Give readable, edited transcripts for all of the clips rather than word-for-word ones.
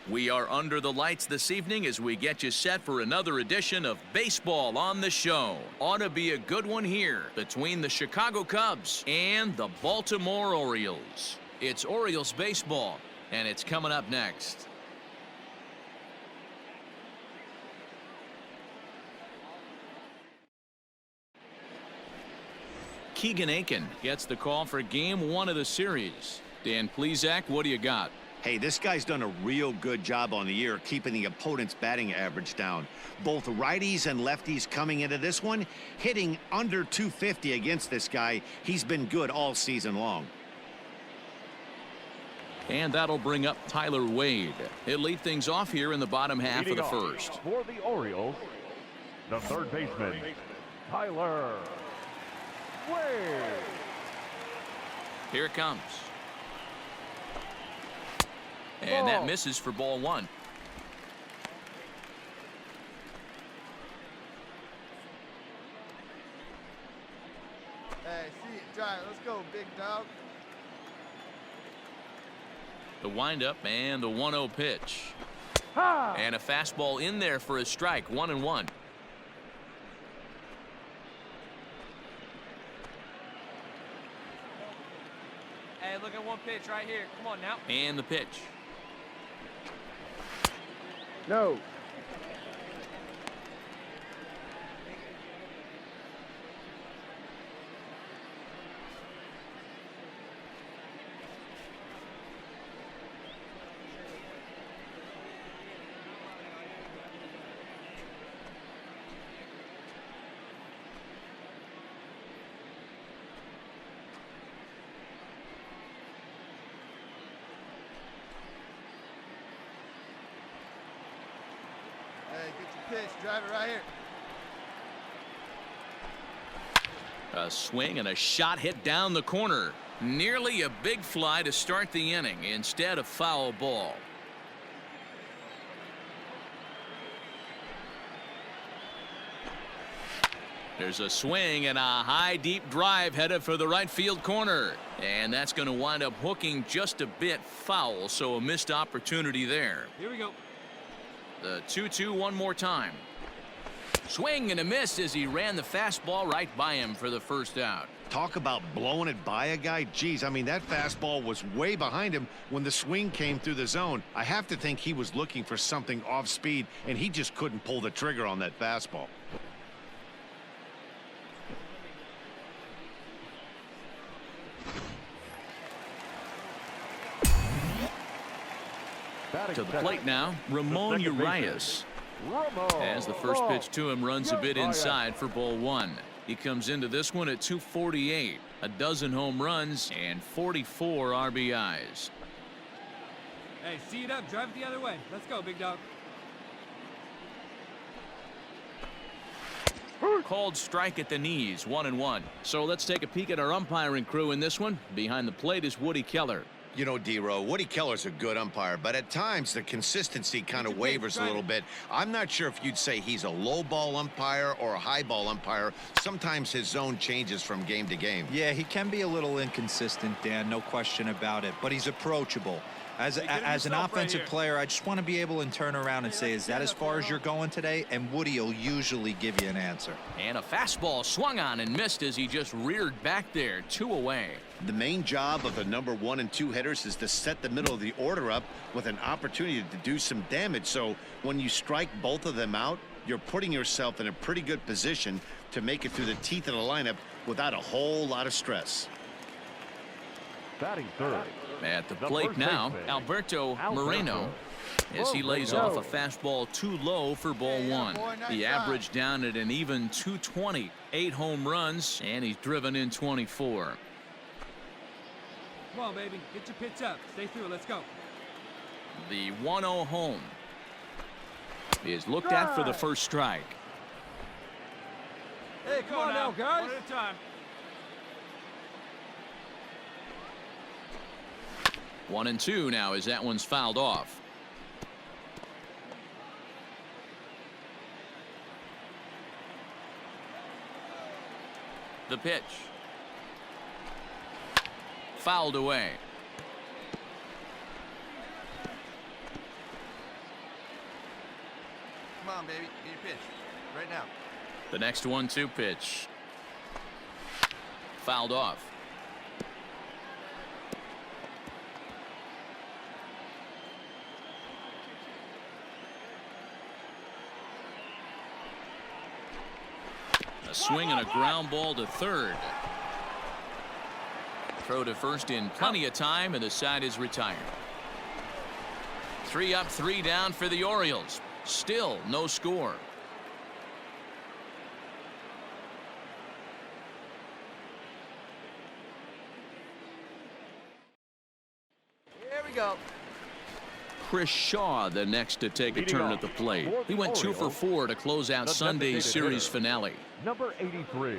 We are under the lights this evening as we get you set for another edition of Baseball on the Show. Ought to be a good one here between the Chicago Cubs and the Baltimore Orioles. It's Orioles baseball, and it's coming up next. Keegan Aiken gets the call for Game 1 of the series. Dan Plesac, what do you got? Hey, this guy's done a real good job on the year keeping the opponent's batting average down. Both righties and lefties coming into this one, hitting under 250 against this guy. He's been good all season long. And that'll bring up Tyler Wade. He'll lead things off here in the bottom half of the first. For the Orioles, the third baseman, Tyler Lacey. Here it comes. And that misses for ball one. Hey, see it, drive. Let's go, big dog. The windup and the 1-0 pitch. Ha! And a fastball in there for a strike, 1-1. Hey, look at one pitch right here. Come on now. And the pitch. No. Hey, get your pitch. Drive it right here. A swing and a shot hit down the corner. Nearly a big fly to start the inning instead of foul ball. There's a swing and a high deep drive headed for the right field corner. And that's going to wind up hooking just a bit foul, so a missed opportunity there. Here we go. The 2-2 one more time. Swing and a miss as he ran the fastball right by him for the first out. Talk about blowing it by a guy. Geez, I mean, that fastball was way behind him when the swing came through the zone. I have to think he was looking for something off speed, and he just couldn't pull the trigger on that fastball. To the plate now, Ramon Urias. As the first pitch to him runs a bit inside for ball one. He comes into this one at 248, a dozen home runs and 44 RBIs. Hey, see it up. Drive it the other way. Let's go, big dog. Called strike at the knees, 1-1. So let's take a peek at our umpiring crew in this one. Behind the plate is Woody Keller. You know, D-Row, Woody Keller's a good umpire, but at times the consistency kind of wavers a little bit. I'm not sure if you'd say he's a low ball umpire or a high ball umpire. Sometimes his zone changes from game to game. Yeah, he can be a little inconsistent, Dan, no question about it, but he's approachable. As an offensive player, I just want to be able to turn around and say, is that as far as you're going today? And Woody will usually give you an answer. And a fastball swung on and missed as he just reared back there, 2 away. The main job of the number 1 and 2 hitters is to set the middle of the order up with an opportunity to do some damage. So when you strike both of them out, you're putting yourself in a pretty good position to make it through the teeth of the lineup without a whole lot of stress. Batting third. At the plate now, Alberto Moreno, as he lays off a fastball too low for ball one. The average down at an even 220, 8 home runs, and he's driven in 24. Come on, baby. Get your pitch up. Stay through it. Let's go. The 1-0 home is looked at for the first strike. Hey, come on now, guys. One at a time. 1-2 now as that one's fouled off. The pitch. Fouled away. on, baby. Need a pitch. Right now. The next 1-2 pitch. Fouled off. A swing and a ground ball to third. Throw to first in plenty of time, and the side is retired. 3 up, 3 down for the Orioles. Still no score. Here we go. Chris Shaw the next to take a turn at the plate. He went 2 for 4 to close out Sunday's series finale. Number 83.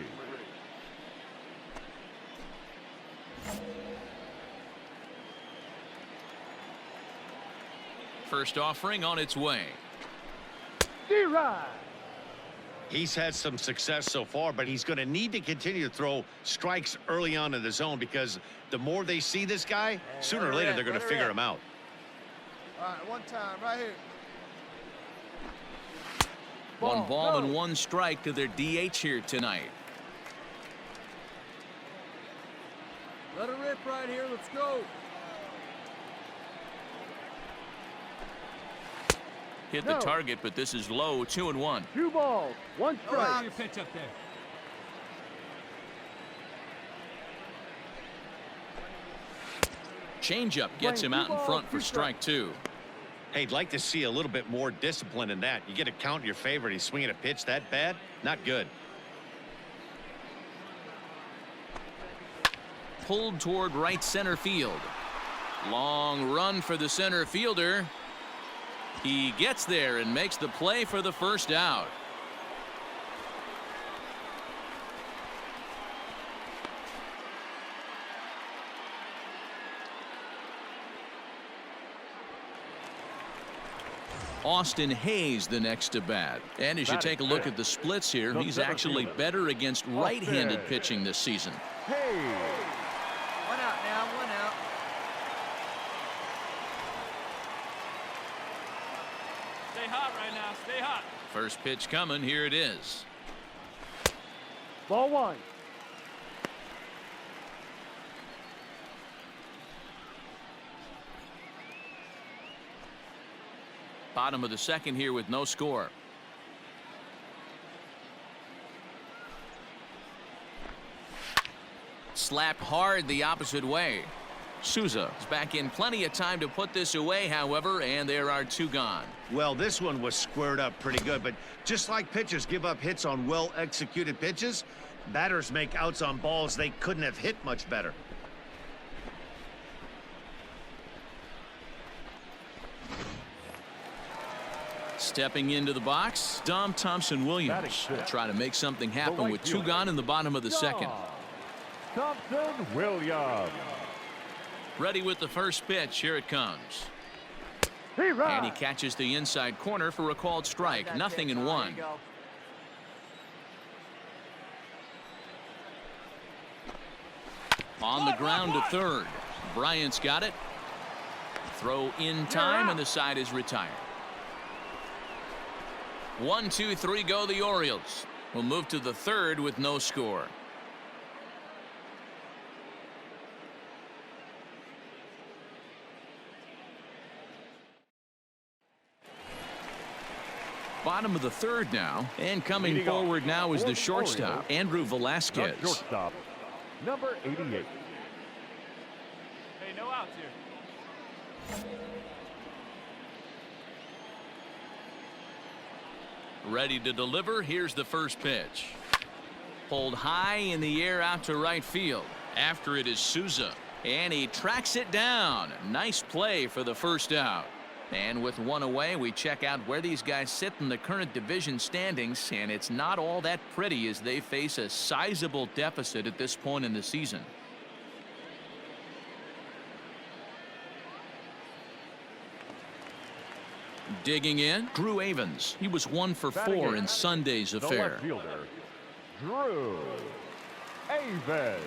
First offering on its way. D-Rod. He's had some success so far, but he's going to need to continue to throw strikes early on in the zone, because the more they see this guy, sooner or later they're going to figure him out. All right, one time, right here. One ball and 1 strike to their DH here tonight. Let her rip right here. Let's go. Hit the target, but this is low. 2-1. 2 balls, 1 strike. Your pitch up there. Changeup gets him out in front for strike 2. Hey, I'd like to see a little bit more discipline in that. You get a count in your favor, and he's swinging a pitch that bad? Not good. Pulled toward right center field. Long run for the center fielder. He gets there and makes the play for the first out. Austin Hayes the next to bat. And as you take a look at the splits here, he's actually better against right-handed pitching this season. Hey. 1 out now, 1 out. Stay hot right now. Stay hot. First pitch coming. Here it is. Ball 1. Bottom of the second here with no score. Slapped hard the opposite way. Souza is back in plenty of time to put this away, however, and there are 2 gone. Well, this one was squared up pretty good, but just like pitchers give up hits on well-executed pitches, batters make outs on balls they couldn't have hit much better. Stepping into the box, Dom Thompson-Williams will try to make something happen with 2 gone in the bottom of the second. Thompson-Williams. Ready with the first pitch. Here it comes. And he catches the inside corner for a called strike. 0-1. On the ground to third. Bryant's got it. Throw in time, and the side is retired. 1, 2, 3 go the Orioles. We'll move to the third with no score. Bottom of the third now, and coming forward now is the shortstop, Andrew Velasquez. Shortstop, number 88. Hey, no outs here. Ready to deliver. Here's the first pitch. Pulled high in the air out to right field. After it is Souza, and he tracks it down. Nice play for the first out. And with 1 away, we check out where these guys sit in the current division standings, and it's not all that pretty as they face a sizable deficit at this point in the season. Digging in, Drew Avens. He was 1 for 4 in Sunday's The affair. left fielder, Drew Avens.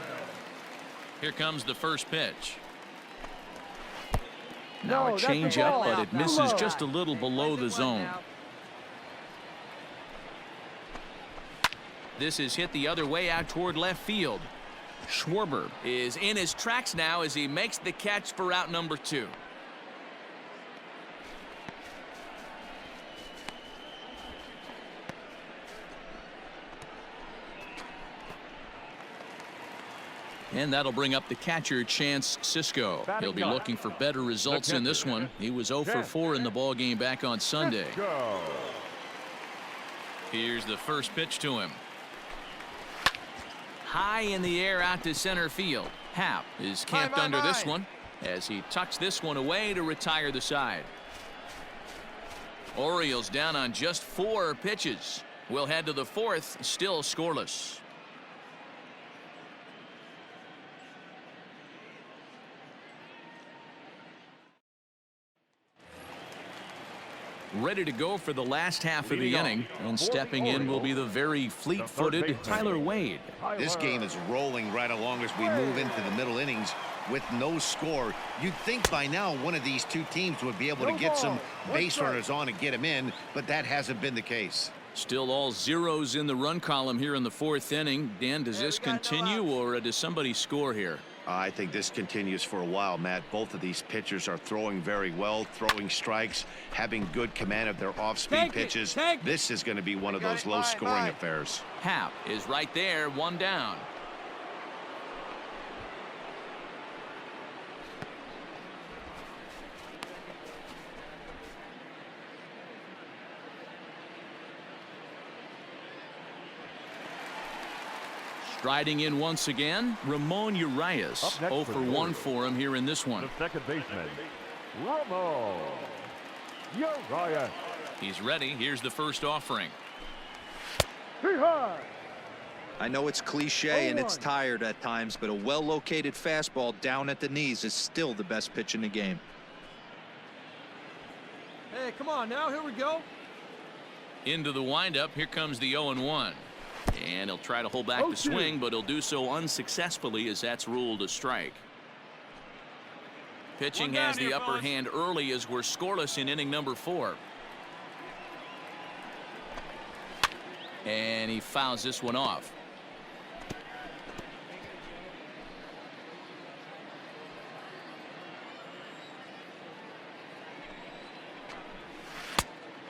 Here comes the first pitch. Now a that's a changeup, ball. but it misses just a little below the zone. This is hit the other way out toward left field. Schwarber is in his tracks now as he makes the catch for out number 2. And that'll bring up the catcher, Chance Sisco. He'll be looking for better results in this one. He was 0 for 4 in the ballgame back on Sunday. Here's the first pitch to him. High in the air out to center field. Happ is camped under this one as he tucks this one away to retire the side. Orioles down on just 4 pitches. We'll head to the 4th, still scoreless. Ready to go for the last half of the inning, and stepping in will be the very fleet-footed Tyler Wade. This game is rolling right along as we move into the middle innings with no score. You'd think by now one of these two teams would be able to get some base runners on and get them in, but that hasn't been the case. Still all zeros in the run column here in the 4th inning. Dan, does this continue, or does somebody score here? I think this continues for a while, Matt. Both of these pitchers are throwing very well, throwing strikes, having good command of their off-speed pitches. This is going to be one of those low-scoring affairs. Happ is right there, 1 down. Striding in once again, Ramon Urias. 0 for 1 for him here in this one. The second baseman, Ramon Urias. He's ready. Here's the first offering. I know it's cliche and it's tired at times, but a well-located fastball down at the knees is still the best pitch in the game. Hey, come on now. Here we go. Into the windup. Here comes the 0-1. And he'll try to hold back the swing, but he'll do so unsuccessfully as that's ruled a strike. Pitching has the upper hand early as we're scoreless in inning number 4. And he fouls this one off.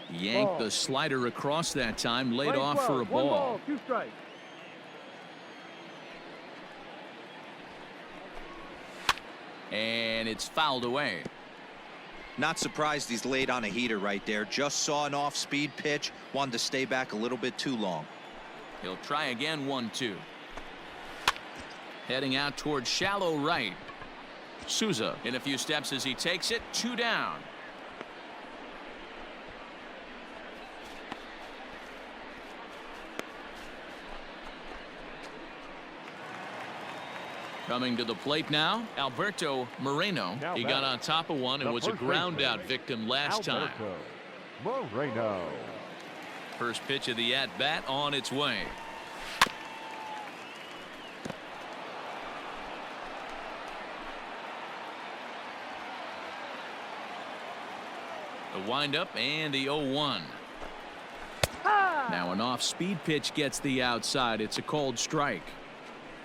Yanked the slider across that time, laid off for a ball. 2 strikes. And it's fouled away. Not surprised he's laid on a heater right there. Just saw an off-speed pitch, wanted to stay back a little bit too long. He'll try again, 1-2. Heading out towards shallow right. Souza in a few steps as he takes it, 2 down. Coming to the plate now, Alberto Moreno. He got on top of one and was a ground out victim last time. Moreno. First pitch of the at-bat on its way. The windup and the 0-1. Now an off-speed pitch gets the outside. It's a called strike.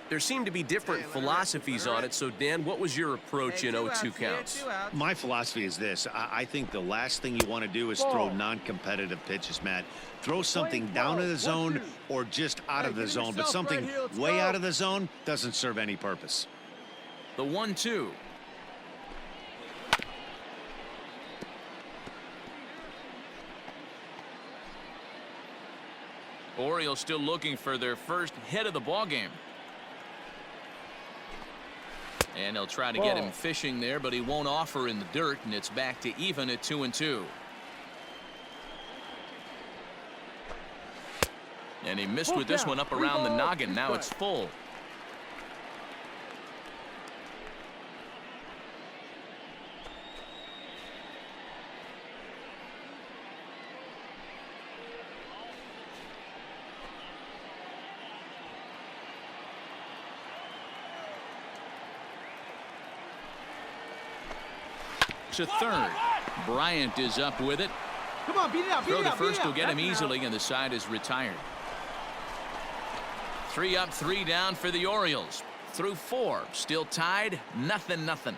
There seem to be different philosophies on it. So, Dan, what was your approach in 0-2 counts? My philosophy is this. I think the last thing you want to do is throw non-competitive pitches, Matt. Throw something down in the zone or just out of the zone, but something way out of the zone doesn't serve any purpose. The 1-2. Orioles still looking for their first hit of the ball game. And they'll try to get him fishing there, but he won't offer in the dirt, and it's back to even at 2-2. And he missed with this one up around the noggin. Now it's full. To third. Bryant is up with it. Come on, beat it out. Throw to first will get him easily, and the side is retired. 3 up, 3 down for the Orioles. Through 4, still tied, 0-0.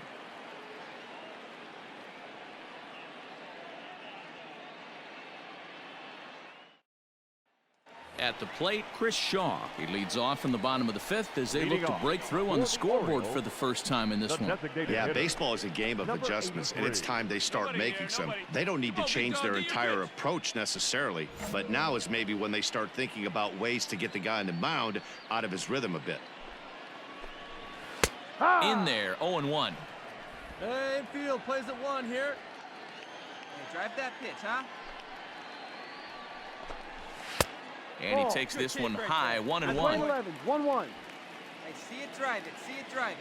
At the plate, Chris Shaw. He leads off in the bottom of the 5th as they look to break through on the scoreboard for the first time in this one. Yeah, baseball is a game of adjustments, and it's time they start making some. They don't need to change their entire approach necessarily, but now is maybe when they start thinking about ways to get the guy on the mound out of his rhythm a bit. In there, 0-1. Hey, infield plays at 1 here. Hey, drive that pitch, huh? And he takes this one high, 1-1. 1-1. Hey, see it, drive it. See it, drive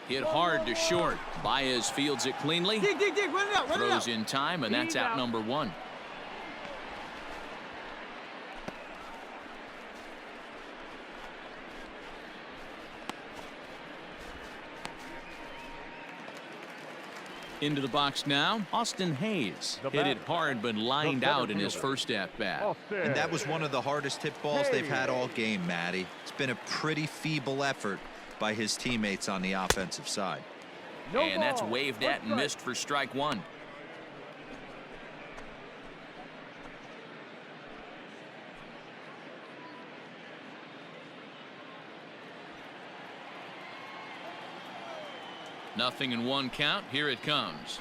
it. Hit hard to short. Baez fields it cleanly. Dig, run it out, run it out. Throws in time, and that's out number 1. Into the box now, Austin Hayes. Hit it hard, but lined out in his first at-bat. And that was one of the hardest hit balls they've had all game, Matty. It's been a pretty feeble effort by his teammates on the offensive side. And that's waved at and missed for strike 1. Nothing in 1 count. Here it comes.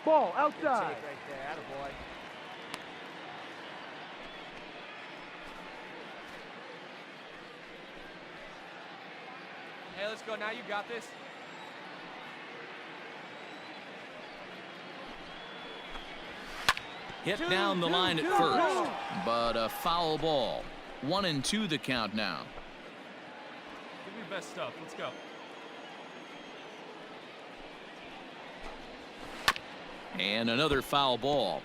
Ball outside. Right there, attaboy. Hey, let's go now. You got this. Hit down the line at first, but a foul ball. 1-2 the count now. Give me your best stuff. Let's go. And another foul ball.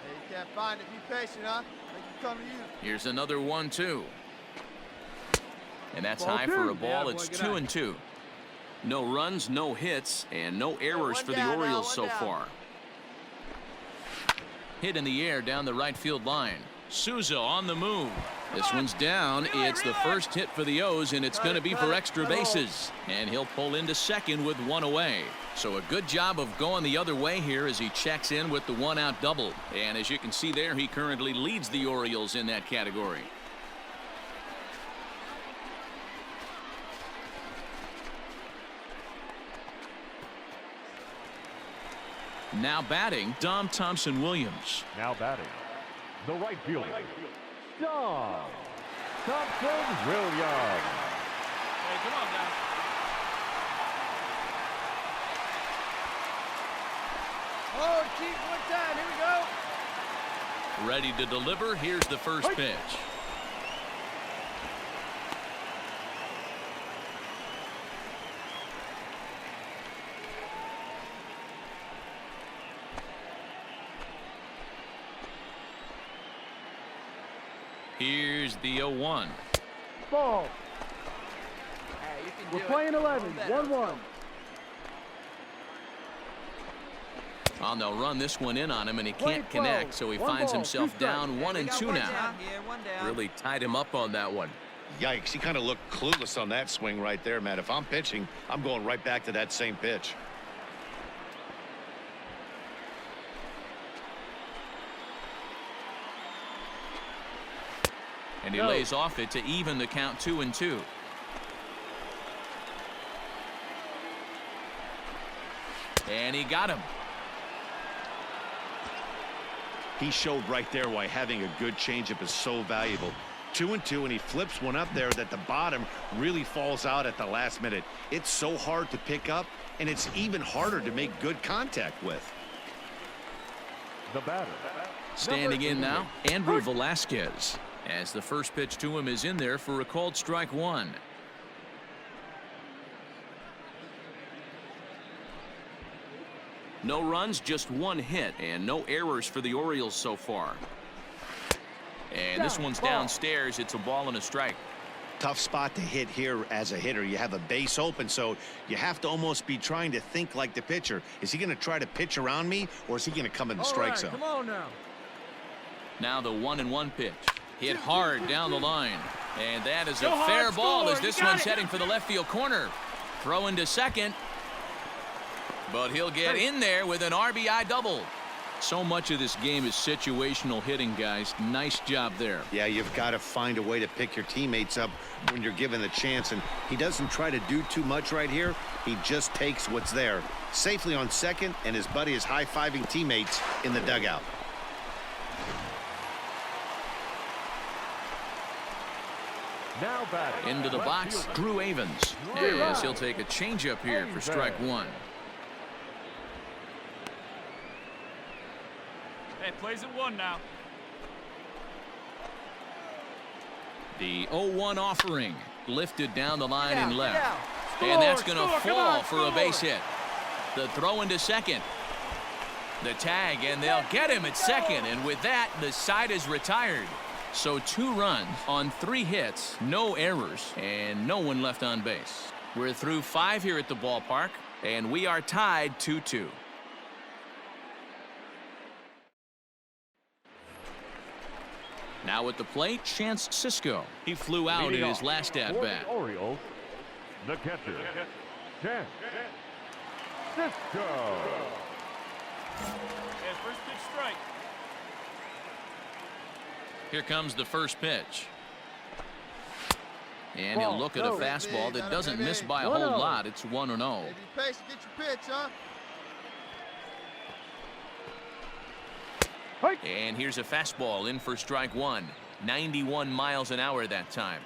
Hey, you can't find it. Be patient, huh? Make it come to you. Here's another 1-2. And that's Ball high 2. for a ball. Yeah, boy, It's good 2-2. No runs, no hits, and no errors one for the down now, Orioles one so down. far. Hit in the air down the right field line. Souza on the move. This one's down. It's the first hit for the O's, and it's going to be for extra bases. And he'll pull into second with 1 away. So a good job of going the other way here as he checks in with the 1-out double. And as you can see there, he currently leads the Orioles in that category. Now batting, Dom Thompson-Williams. Now batting, the right fielder, Dom Thompson-Williams. Hey, come on, guys. Oh, keep 1 time. Here we go. Ready to deliver. Here's the first pitch. Here's the 0-1. Ball. Hey, you can We're do playing it. 11. 1-1. Well, they'll run this one in on him, and he can't 20-12. connect, so he One finds ball, himself 2 down strikes. 1-2 now. Down here, 1 down. Really tied him up on that one. Yikes, he kind of looked clueless on that swing right there, man. If I'm pitching, I'm going right back to that same pitch. And he lays off it to even the count 2-2. And he got him. He showed right there why having a good changeup is so valuable. 2-2, and he flips one up there that the bottom really falls out at the last minute. It's so hard to pick up, and it's even harder to make good contact with. The batter, Standing in now, Andrew Velasquez. As the first pitch to him is in there for a called strike 1. No runs, just 1 hit, and no errors for the Orioles so far. And this one's downstairs. It's a ball and a strike. Tough spot to hit here as a hitter. You have a base open, so you have to almost be trying to think like the pitcher. Is he going to try to pitch around me, or is he going to come in the strike zone? Come on now. Now the 1-1 pitch. Hit hard down the line. And that is a fair ball as this one's heading for the left field corner. Throw into second. But he'll get in there with an RBI double. So much of this game is situational hitting, guys. Nice job there. Yeah, you've got to find a way to pick your teammates up when you're given the chance. And he doesn't try to do too much right here. He just takes what's there. Safely on second, and his buddy is high-fiving teammates in the dugout. Now batting. Into the box, Drew Avens. Yes, he'll take a changeup here for strike one. Hey, plays at 1 now. The 0-1 offering lifted down the line and left. And that's going to fall for a base hit. The throw into second. The tag, and they'll get him at second. And with that, the side is retired. So 2 runs on 3 hits, no errors, and no one left on base. We're through 5 here at the ballpark, and we are tied 2-2. Now at the plate, Chance Sisco. He flew out in his last at-bat. Orioles, the catcher, Chance Sisco. Yeah, first pitch strike. Here comes the first pitch. And he'll look at a fastball that doesn't miss by a whole lot. It's 1-0. If you're patient, get your pitch, huh? And here's a fastball in for strike one. 91 miles an hour that time.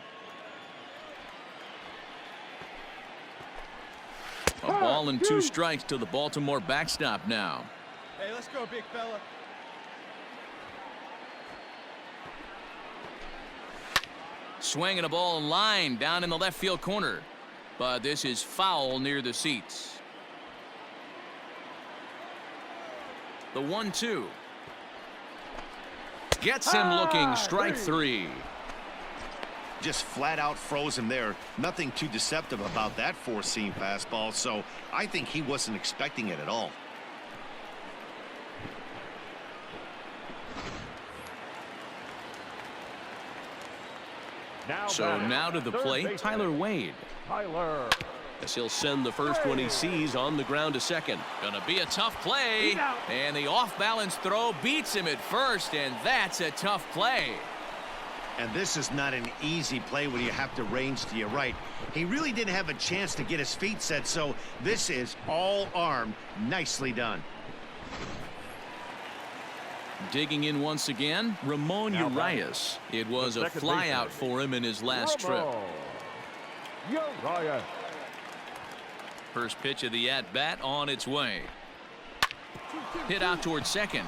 A ball and 2 strikes to the Baltimore backstop now. Hey, let's go, big fella. Swinging a ball line down in the left field corner. But this is foul near the seats. The 1-2. Gets him looking, strike 3. Just flat out froze him there. Nothing too deceptive about that 4-seam fastball, so I think he wasn't expecting it at all. Now to the plate, Tyler Wade. Tyler. As he'll send the first one he sees on the ground to second. Gonna be a tough play. And the off-balance throw beats him at first, and that's a tough play. And this is not an easy play when you have to range to your right. He really didn't have a chance to get his feet set, so this is all arm. Nicely done. Digging in once again, Ramon Urias. It was a flyout for him in his last trip. Urias. First pitch of the at-bat on its way. Hit out towards second.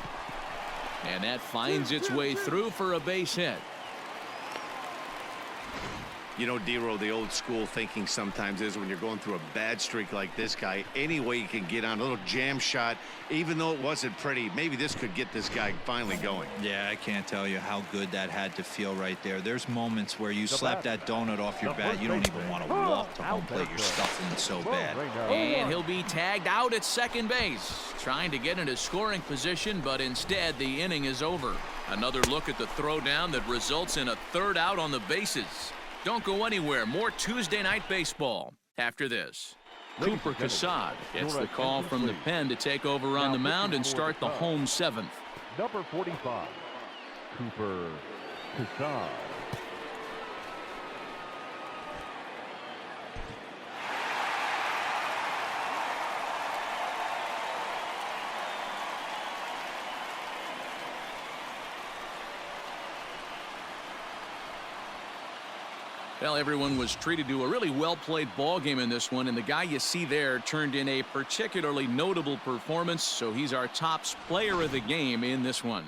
And that finds its way through for a base hit. You know, Dero, the old school thinking sometimes is when you're going through a bad streak like this guy, any way you can get on a little jam shot, even though it wasn't pretty, maybe this could get this guy finally going. Yeah, I can't tell you how good that had to feel right there. There's moments where you slap that donut off your bat, you don't even want to walk to home plate. You're stuffing it so bad. And he'll be tagged out at second base, trying to get into scoring position, but instead the inning is over. Another look at the throwdown that results in a third out on the bases. Don't go anywhere. More Tuesday Night Baseball after this. Cooper Casad gets the call from the pen to take over on the mound and start the home 7th. Number 45, Cooper Casad. Well, everyone was treated to a really well-played ball game in this one, and the guy you see there turned in a particularly notable performance, so he's our top player of the game in this one.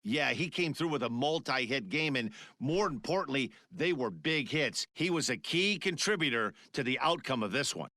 Yeah, he came through with a multi-hit game, and more importantly, they were big hits. He was a key contributor to the outcome of this one.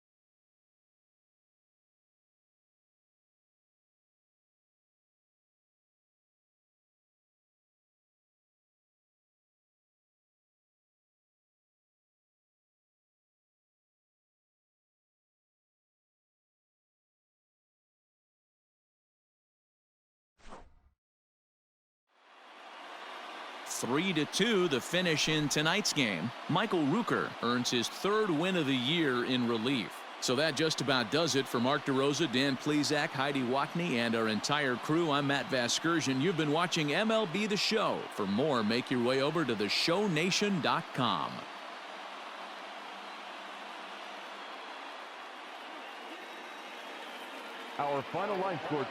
3-2 the finish in tonight's game. Michael Rooker earns his 3rd win of the year in relief. So that just about does it for Mark DeRosa, Dan Plesac, Heidi Watney, and our entire crew. I'm Matt Vasgersian. You've been watching MLB The Show. For more, make your way over to theshownation.com. Our final line score